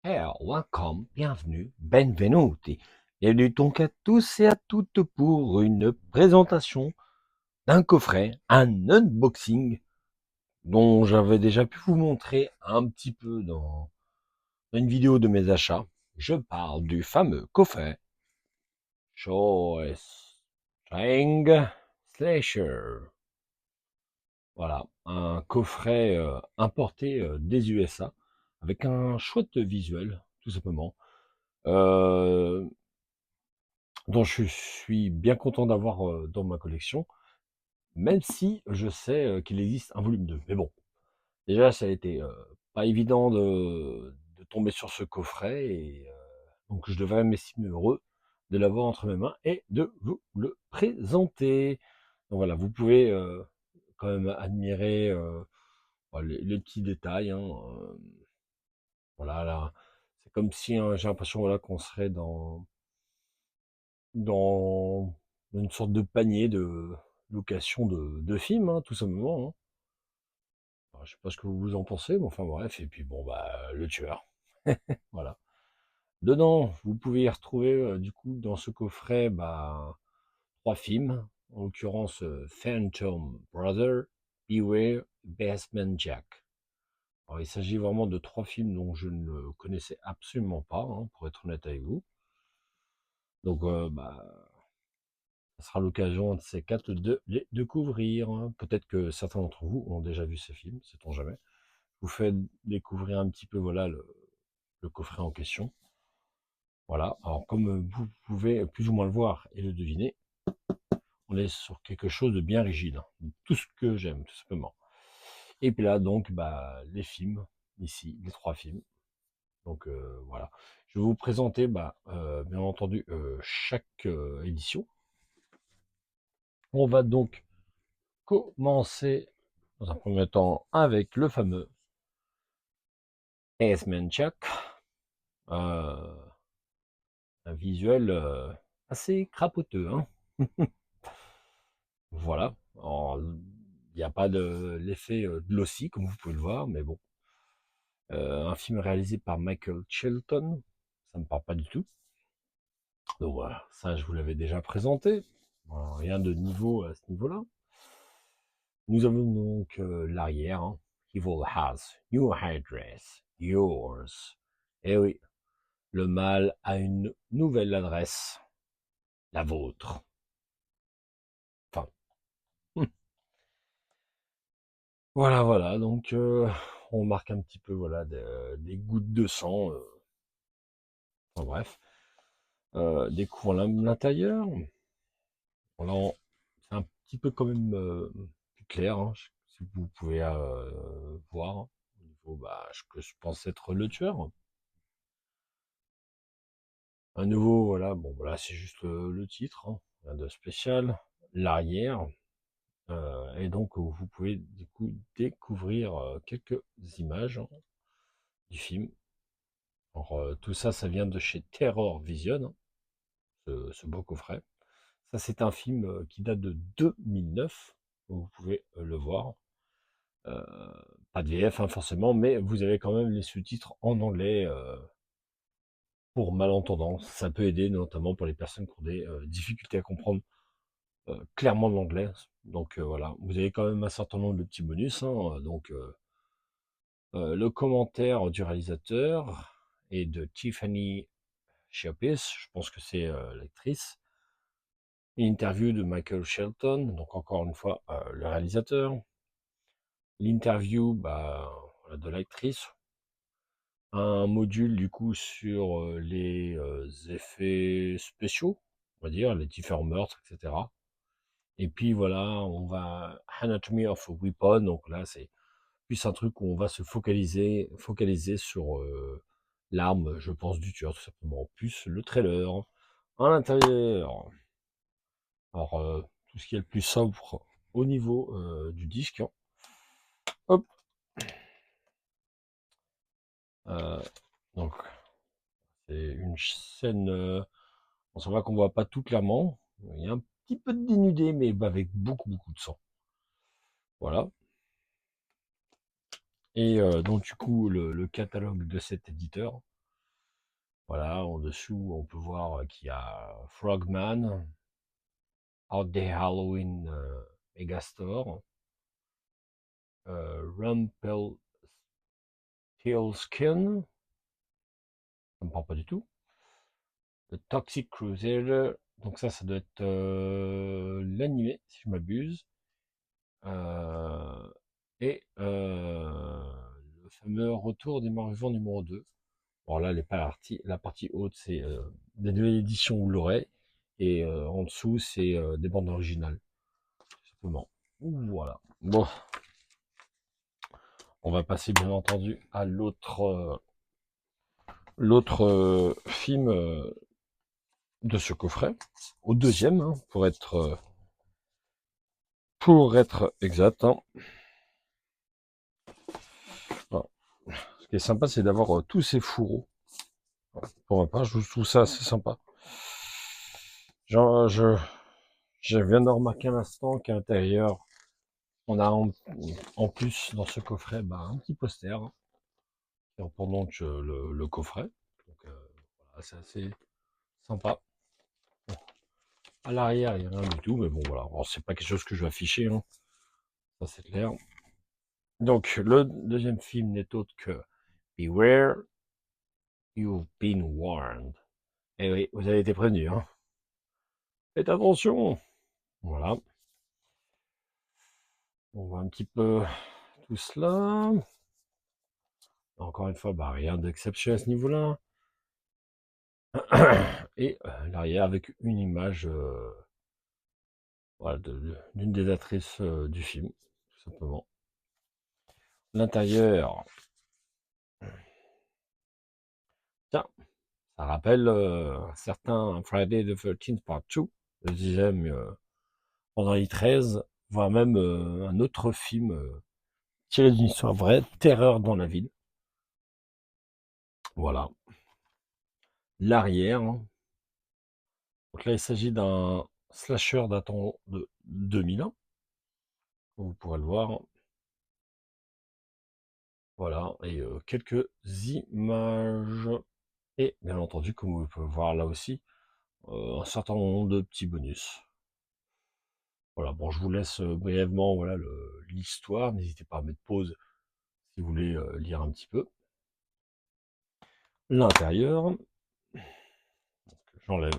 Welcome, bienvenue, benvenuti. Bienvenue donc à tous et à toutes pour une présentation d'un coffret, un unboxing dont j'avais déjà pu vous montrer un petit peu dans une vidéo de mes achats. Je parle du fameux coffret Choice String Slasher. Voilà, un coffret importé des USA avec un chouette visuel, tout simplement. Euh, dont je suis bien content d'avoir dans ma collection, même si je sais qu'il existe un volume 2. Mais bon, déjà, ça a été pas évident de tomber sur ce coffret, et donc je devrais m'estimer heureux de l'avoir entre mes mains et de vous le présenter. Donc voilà, vous pouvez quand même admirer les petits détails, hein, voilà, là, c'est comme si j'ai l'impression, voilà, qu'on serait dans une sorte de panier de location de films, hein, tout simplement, hein. Alors, je sais pas ce que vous en pensez, mais enfin bref, et puis bon, bah, le tueur, voilà. Dedans, vous pouvez y retrouver, du coup, dans ce coffret, bah, 3 films, en l'occurrence, Phantom Brother, Beware, Basement Jack. Alors, il s'agit vraiment de 3 films dont je ne connaissais absolument pas, hein, pour être honnête avec vous. Donc, bah, ça sera l'occasion de ces quatre de les découvrir, hein. Peut-être que certains d'entre vous ont déjà vu ces films, sait-on jamais. Je vous fais découvrir un petit peu, voilà, le coffret en question. Voilà. Alors, comme vous pouvez plus ou moins le voir et le deviner, on est sur quelque chose de bien rigide, hein. Tout ce que j'aime, tout simplement. Et puis là, donc, bah, les films, ici, les 3 films. Donc, voilà. Je vais vous présenter, bah, bien entendu, chaque édition. On va donc commencer dans un premier temps avec le fameux Basement Jack, un visuel assez crapoteux, hein. Voilà. Il n'y a pas de l'effet glossy comme vous pouvez le voir, mais bon. Un film réalisé par Michael Shelton, ça me parle pas du tout. Donc voilà, ça je vous l'avais déjà présenté. Voilà, rien de niveau à ce niveau-là. Nous avons donc l'arrière, hein. Evil has new address, yours. Eh oui, le mal a une nouvelle adresse, la vôtre. Enfin, voilà, voilà. Donc, on marque un petit peu, voilà, des gouttes de sang. Enfin, bref, découvrons l'intérieur. Voilà, c'est un petit peu quand même plus clair, hein, si vous pouvez voir, hein, au niveau, bah, que je pense être le tueur. À nouveau, voilà, bon, voilà, c'est juste le titre, hein, rien de spécial. L'arrière. Et donc, vous pouvez du coup découvrir quelques images, hein, du film. Alors, tout ça, ça vient de chez Terror Vision, hein, ce beau coffret. Ça, c'est un film qui date de 2009. Vous pouvez le voir. Euh, Pas de VF, hein, forcément, mais vous avez quand même les sous-titres en anglais pour malentendants. Ça peut aider, notamment pour les personnes qui ont des difficultés à comprendre clairement l'anglais. Donc voilà, vous avez quand même un certain nombre de petits bonus, hein. Donc le commentaire du réalisateur et de Tiffany Chiapis, je pense que c'est l'actrice. L'interview de Michael Shelton, donc encore une fois le réalisateur. L'interview, bah, voilà, de l'actrice. Un module du coup sur les effets spéciaux, on va dire, les différents meurtres, etc. Et puis voilà, on va Anatomy of a Weapon, donc là c'est plus un truc où on va se focaliser sur l'arme, je pense, du tueur, tout simplement. Plus le trailer à l'intérieur. Alors, tout ce qui est le plus sobre au niveau du disque, hein. Hop. Euh, donc, c'est une scène. On s'en va qu'on voit pas tout clairement. Il y a un petit peu de dénudé, mais avec beaucoup, beaucoup de sang. Voilà. Et donc, du coup, le catalogue de cet éditeur. Voilà, en dessous, on peut voir qu'il y a Frogman, Out Day Halloween Megastore, Rumpelstiltskin, ça me parle pas du tout. The Toxic Crusader, donc ça doit être l'animé, si je m'abuse. Euh, et le fameux Retour des Morts Vivants numéro 2. Bon là, la partie haute, c'est des nouvelles éditions Blu-ray, et en dessous, c'est des bandes originales, tout simplement. Voilà. Bon, on va passer bien entendu à l'autre film de ce coffret, au deuxième, hein, pour être exact, hein. Voilà. Ce qui est sympa, c'est d'avoir tous ces fourreaux. Pour ma part, je trouve ça assez sympa. Genre, je viens de remarquer un instant qu'à l'intérieur, on a en plus dans ce coffret un petit poster, hein, qui reprend donc le coffret. Donc, voilà, c'est assez sympa. Bon, à l'arrière, il n'y a rien du tout, mais bon, voilà. Alors, c'est pas quelque chose que je vais afficher, hein, ça c'est clair. Donc, le deuxième film n'est autre que Beware, You've Been Warned. Eh oui, vous avez été prévenu, hein. Faites attention. Voilà. On voit un petit peu tout cela. Encore une fois, rien d'exceptionnel à ce niveau-là. Et l'arrière avec une image voilà, d'une des actrices du film, tout simplement. L'intérieur, tiens, ça rappelle un certain Friday the 13th Part 2, le dixième vendredi 13, voire même un autre film tiré d'une histoire vraie, Terreur dans la ville. Voilà. L'arrière, hein. Donc là, il s'agit d'un slasher datant de 2001. Vous pourrez le voir. Voilà. Et quelques images. Et bien entendu, comme vous pouvez voir là aussi, un certain nombre de petits bonus. Voilà, bon, je vous laisse brièvement voilà l'histoire. N'hésitez pas à mettre pause si vous voulez lire un petit peu. L'intérieur, j'enlève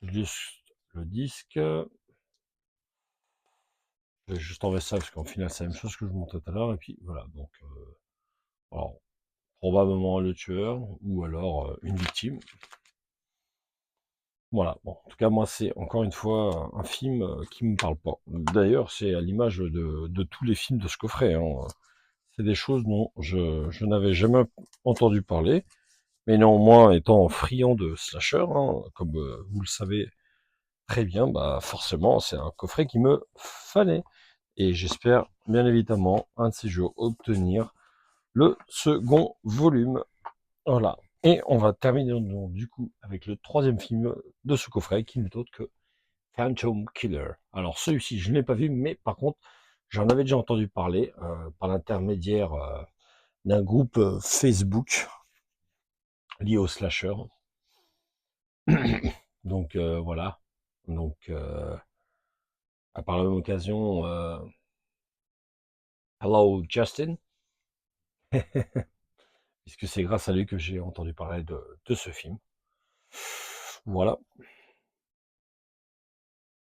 juste le disque. Je vais juste enlever ça parce qu'en final, c'est la même chose que je vous montrais tout à l'heure. Et puis voilà, donc alors, probablement le tueur ou alors une victime. Voilà, bon, en tout cas, moi, c'est encore une fois un film qui me parle pas. D'ailleurs, c'est à l'image de tous les films de ce coffret, hein. C'est des choses dont je n'avais jamais entendu parler, mais néanmoins, étant friand de slasher, hein, comme vous le savez très bien, forcément, c'est un coffret qui me fallait. Et j'espère, bien évidemment, un de ces jours, obtenir le second volume. Voilà. Et on va terminer donc, du coup avec le troisième film de ce coffret, qui n'est autre que Phantom Killer. Alors celui-ci, je ne l'ai pas vu, mais par contre, j'en avais déjà entendu parler par l'intermédiaire d'un groupe Facebook lié au slasher. Donc voilà. Donc par la même occasion, hello Justin, puisque c'est grâce à lui que j'ai entendu parler de ce film. Voilà,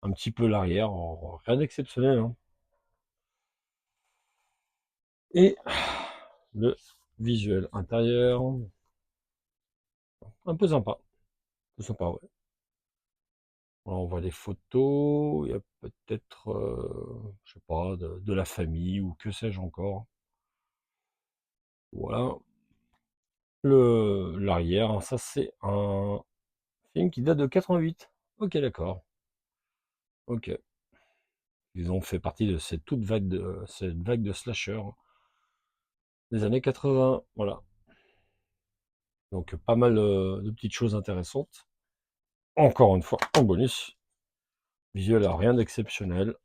un petit peu l'arrière, rien d'exceptionnel, hein. Et le visuel intérieur, un peu sympa, ouais. Alors, on voit des photos, il y a peut-être, je sais pas, de la famille ou que sais-je encore. Voilà. L'arrière, hein, ça c'est un film qui date de 88. Ok, d'accord. Ok. Ils ont fait partie de cette vague de slasher des années 80. Voilà. Donc pas mal de petites choses intéressantes. Encore une fois, en bonus. Visuel, rien d'exceptionnel.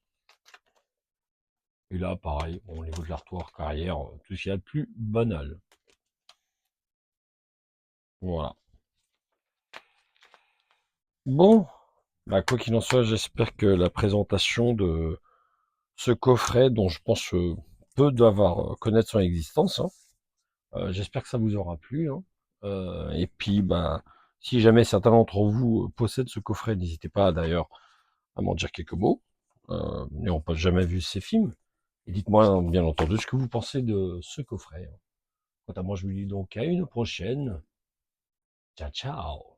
Et là, pareil, bon, au niveau de l'artwork, carrière, tout ce qu'il y a de plus banal. Voilà. Bon, bah, quoi qu'il en soit, j'espère que la présentation de ce coffret, dont je pense peu doivent connaître son existence, hein, j'espère que ça vous aura plu, hein. Et puis, bah, si jamais certains d'entre vous possèdent ce coffret, n'hésitez pas d'ailleurs à m'en dire quelques mots, n'ayant pas jamais vu ces films. Et dites-moi, bien entendu, ce que vous pensez de ce coffret, hein. Quant à moi, je vous dis donc à une prochaine. Ciao, ciao.